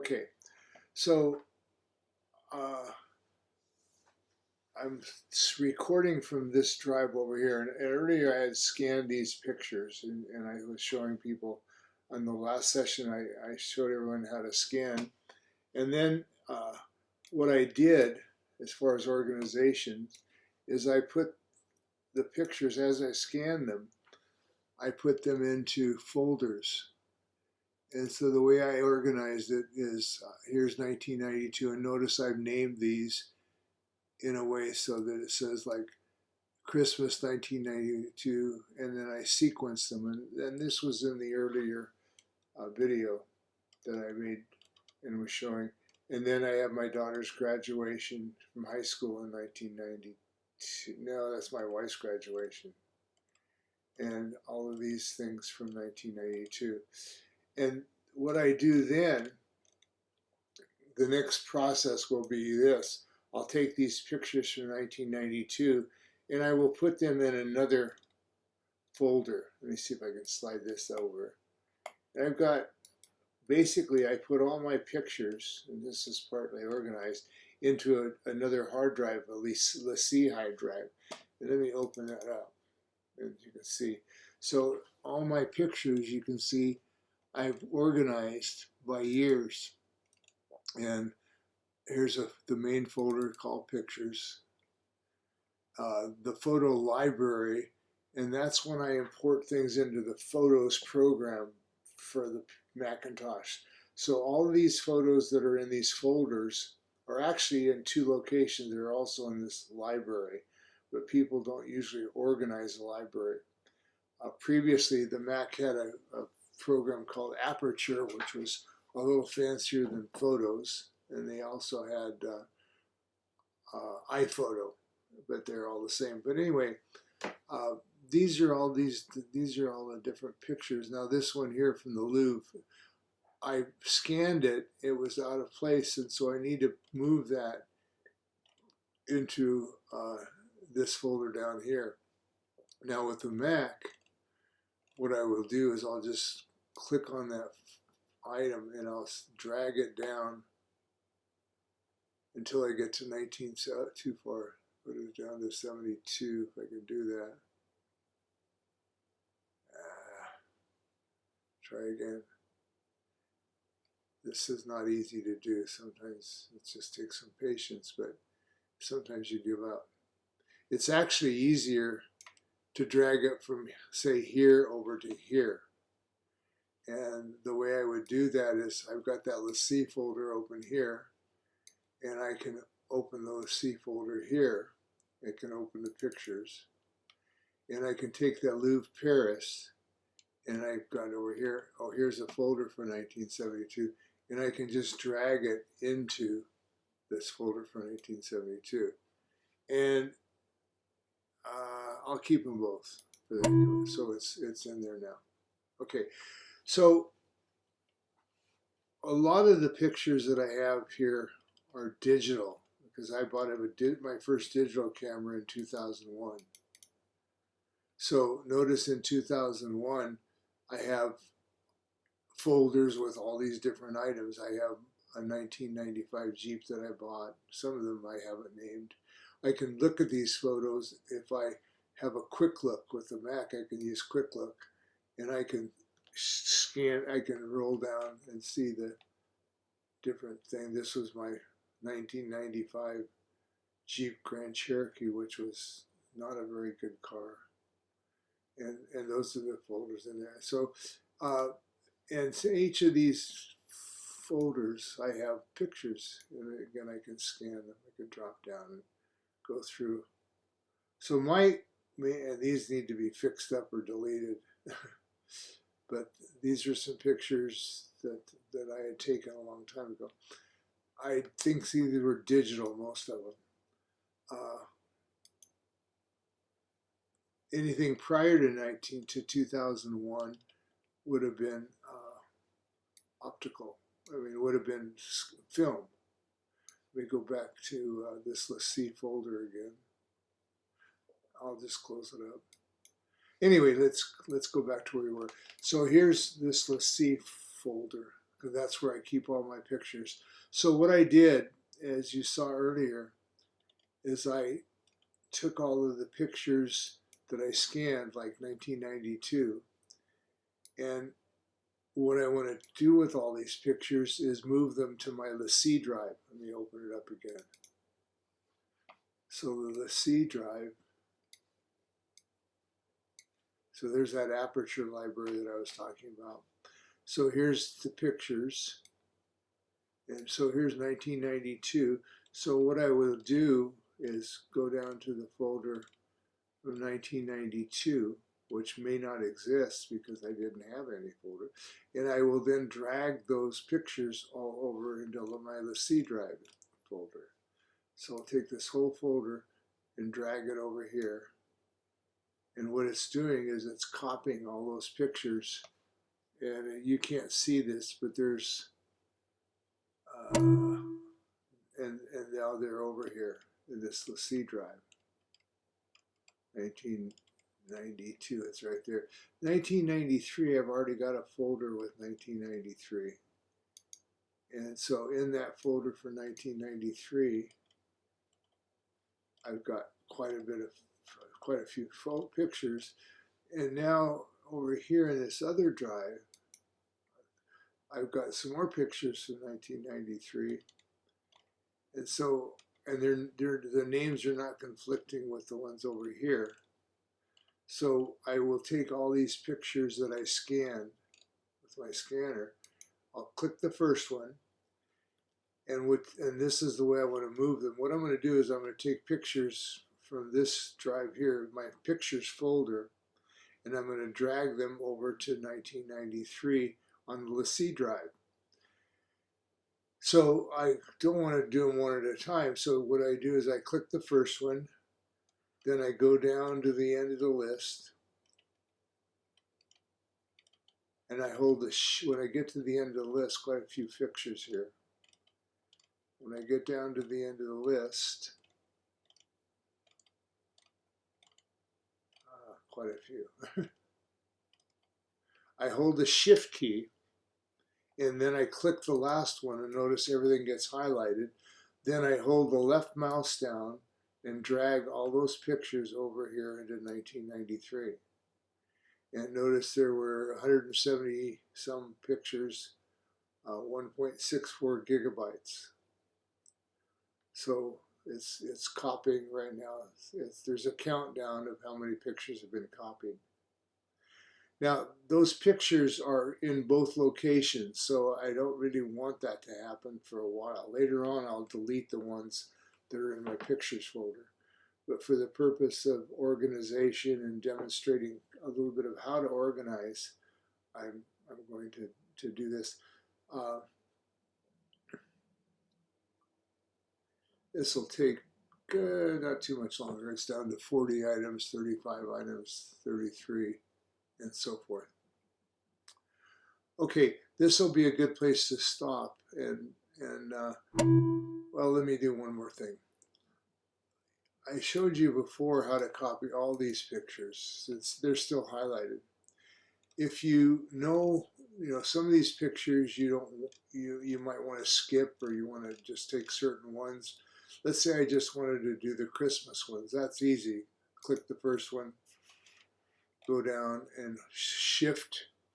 Okay, so I'm recording from this drive over here, and earlier I had scanned these pictures, and I was showing people on the last session. I showed everyone how to scan, and then what I did as far as organization is I put the pictures as I scanned them. I put them into folders. And so the way I organized it is here's 1992, and notice I've named these in a way so that it says like Christmas 1992, and then I sequenced them. And this was in the earlier video that I made and was showing. And then I have my daughter's graduation from high school in 1992. No, that's my wife's graduation. And all of these things from 1992. And what I do then, the next process will be this. I'll take these pictures from 1992 and I will put them in another folder. Let me see if I can slide this over. And I've got, basically I put all my pictures, and this is partly organized, into another hard drive, a LaCie hard drive. And let me open that up, as you can see. So all my pictures, you can see, I've organized by years. And here's the main folder called Pictures. The photo library, and that's when I import things into the Photos program for the Macintosh. So all of these photos that are in these folders are actually in two locations. They're also in this library, but people don't usually organize the library. Previously, the Mac had a program called Aperture, which was a little fancier than Photos, and they also had iPhoto, but they're all the same. But anyway, these are all the different pictures. Now this one here from the Louvre, I scanned it. It was out of place, and so I need to move that into this folder down here. Now with the Mac, what I will do is I'll just click on that item and I'll drag it down until I get to 19, too far, put it down to 72 if I can do that. Try again. This is not easy to do. Sometimes it just takes some patience, but sometimes you give up. It's actually easier to drag it from, say, here over to here. And the way I would do that is I've got that LaCie folder open here, and I can open the LaCie folder here. I can open the pictures, and I can take that Louvre Paris, and I've got over here, oh, here's a folder for 1972, and I can just drag it into this folder for 1972. And I'll keep them both, so it's in there now. Okay, so a lot of the pictures that I have here are digital because I bought my first digital camera in 2001. So notice in 2001, I have folders with all these different items. I have a 1995 Jeep that I bought. Some of them I haven't named. I can look at these photos. If I have a quick look with the Mac, I can use quick look, and I can scan, I can roll down and see the different thing. This was my 1995 Jeep Grand Cherokee, which was not a very good car. And those are the folders in there. So, and so each of these folders, I have pictures. And again, I can scan them. I can drop down and go through. So and these need to be fixed up or deleted. But these are some pictures that I had taken a long time ago. I think these were digital, most of them. Anything prior to 2001 would have been optical. I mean, it would have been film. Let me go back to this LaCie folder again. I'll just close it up. Anyway, let's go back to where we were. So here's this LaCie folder, That's where I keep all my pictures. So what I did, as you saw earlier, is I took all of the pictures that I scanned, like 1992, and what I want to do with all these pictures is move them to my LaCie drive. Let me open it up again. So the LaCie drive, so there's that aperture library that I was talking about. So here's the pictures, and so here's 1992. So what I will do is go down to the folder from 1992, which may not exist because I didn't have any folder, and I will then drag those pictures all over into my LaCie drive folder. So I'll take this whole folder and drag it over here, and what it's doing is it's copying all those pictures, and you can't see this, but there's and now they're over here in this LaCie drive. 1992, it's right there. 1993, I've already got a folder with 1993. And so in that folder for 1993, I've got quite a few pictures. And now over here in this other drive, I've got some more pictures from 1993. And so, and the names are not conflicting with the ones over here. So I will take all these pictures that I scan with my scanner. I'll click the first one, and this is the way I want to move them. What I'm going to do is I'm going to take pictures from this drive here, my pictures folder, and I'm going to drag them over to 1993 on the LaCie drive. So I don't want to do them one at a time. So what I do is I click the first one, then I go down to the end of the list, and I hold when I get to the end of the list, quite a few pictures here. When I get down to the end of the list, quite a few, I hold the shift key, and then I click the last one, and notice everything gets highlighted. Then I hold the left mouse down and drag all those pictures over here into 1993. And notice there were 170 some pictures, 1.64 gigabytes. So it's copying right now. There's a countdown of how many pictures have been copied. Now, those pictures are in both locations, so I don't really want that to happen for a while. Later on, I'll delete the ones that are in my pictures folder. But for the purpose of organization and demonstrating a little bit of how to organize, I'm going to do this. This will take not too much longer. It's down to 40 items, 35 items, 33, and so forth. Okay, this will be a good place to stop. Well, let me do one more thing. I showed you before how to copy all these pictures since they're still highlighted. If you know some of these pictures you might want to skip, or you want to just take certain ones. Let's say I just wanted to do the Christmas ones. That's easy. Click the first one, go down and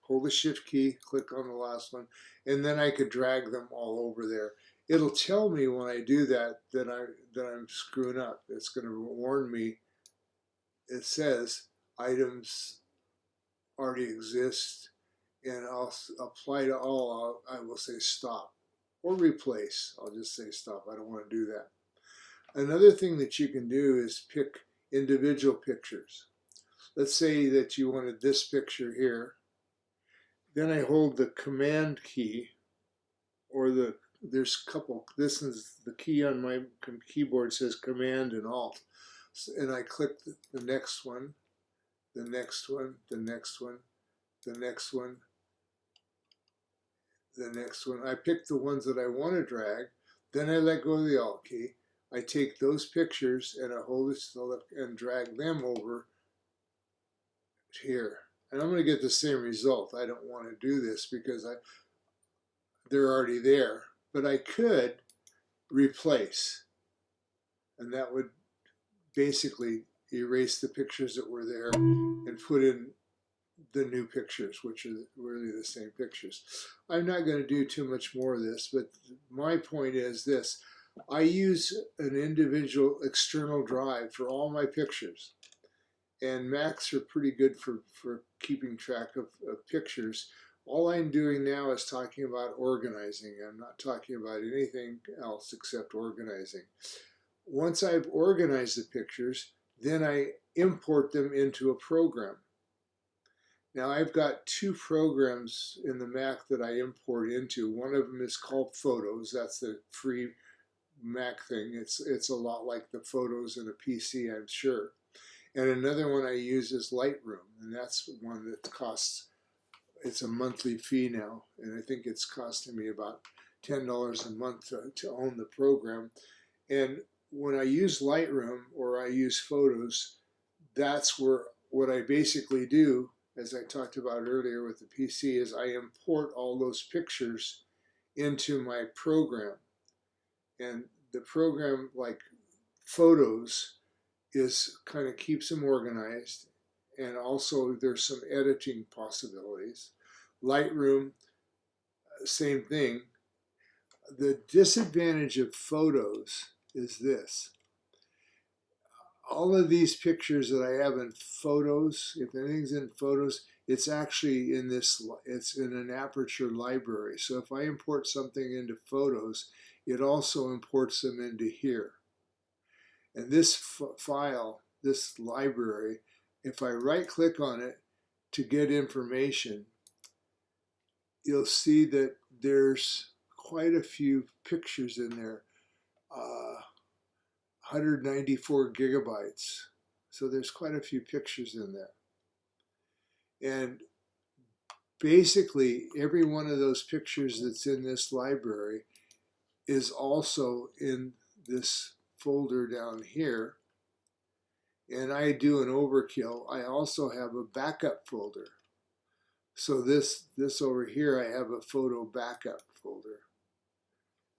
hold the shift key, click on the last one, and then I could drag them all over there. It'll tell me when I do that I'm screwing up. It's going to warn me. It says items already exist, and I'll apply to all. I will say stop or replace. I'll just say stop. I don't want to do that. Another thing that you can do is pick individual pictures. Let's say that you wanted this picture here. Then I hold the command key, or there's a couple. This is the key on my keyboard says command and alt. And I click the next one, the next one, the next one, the next one, the next one. I pick the ones that I want to drag. Then I let go of the alt key. I take those pictures and I hold it and drag them over here. And I'm going to get the same result. I don't want to do this because they're already there. But I could replace, and that would basically erase the pictures that were there and put in the new pictures, which are really the same pictures. I'm not going to do too much more of this, but my point is this. I use an individual external drive for all my pictures, and Macs are pretty good for keeping track of pictures. All I'm doing now is talking about organizing. I'm not talking about anything else except organizing. Once I've organized the pictures, then I import them into a program. Now I've got two programs in the Mac that I import into. One of them is called Photos. That's the free Mac thing. It's a lot like the Photos in a PC, I'm sure. And another one I use is Lightroom, and that's one that costs, it's a monthly fee now, and I think it's costing me about $10 a month to own the program. And when I use Lightroom or I use Photos, that's where what I basically do, as I talked about earlier with the PC, is I import all those pictures into my program. And the program, like Photos, is kind of keeps them organized, and also there's some editing possibilities. Lightroom, same thing. The disadvantage of Photos is this. All of these pictures that I have in Photos, if anything's in Photos, it's actually in this, it's in an aperture library. So if I import something into Photos, it also imports them into here. And this file, this library, if I right click on it to get information, you'll see that there's quite a few pictures in there. 194 gigabytes. So there's quite a few pictures in there. And basically every one of those pictures that's in this library is also in this folder down here. And I do an overkill. I also have a backup folder. So this over here, I have a photo backup folder.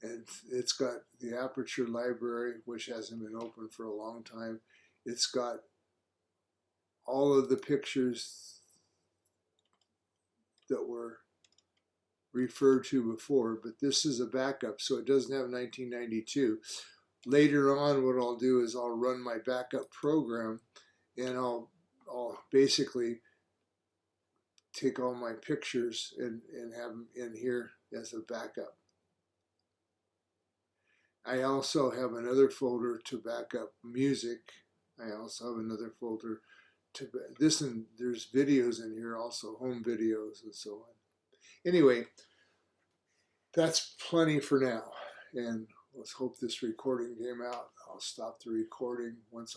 And it's got the aperture library, which hasn't been open for a long time. It's got all of the pictures that were referred to before, but this is a backup, so it doesn't have 1992. Later on, what I'll do is I'll run my backup program, and I'll basically take all my pictures and have them in here as a backup. I also have another folder to back up music. I also have another folder to this, and there's videos in here also, home videos and so on. Anyway, that's plenty for now, and let's hope this recording came out. I'll stop the recording once